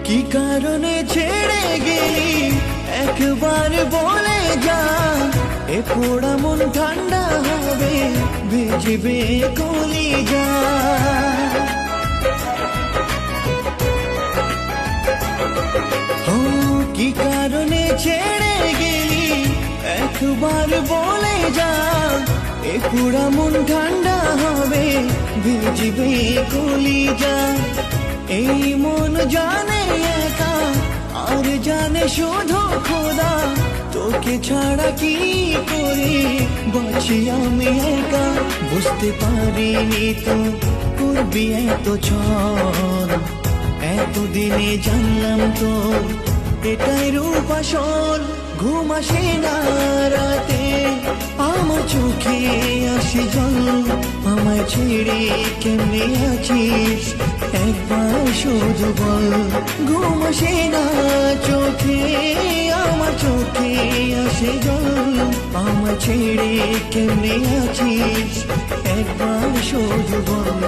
কি কারণে ছেড়ে গেলি একবার বলে যা, এ পোড়া মন ঠান্ডা হবে ভিজবে কলিজা। কি কারণে ছেড়ে গেলি একবার বলে যা, এ পোড়া মন ঠান্ডা হবে ভিজবে কলিজা। এই মন জানে একা আর জানে শুধু খোদা, তোকে ছাড়া কি করে বাঁচি আমি একা। বুঝতে পারিনি তো করবি এত ছল, এতদিনে জানলাম তো এটাই রূপ আসল। ঘুম আসে না রাতে আমার চোখে আসে জল, আমায় ছেড়ে কেমনে আছিস একবার শুধু বল। ঘুম আসে না চোখে আমার চোখে আসে জল, আমায় ছেড়ে কেমনে আছিস একবার শুধু বল।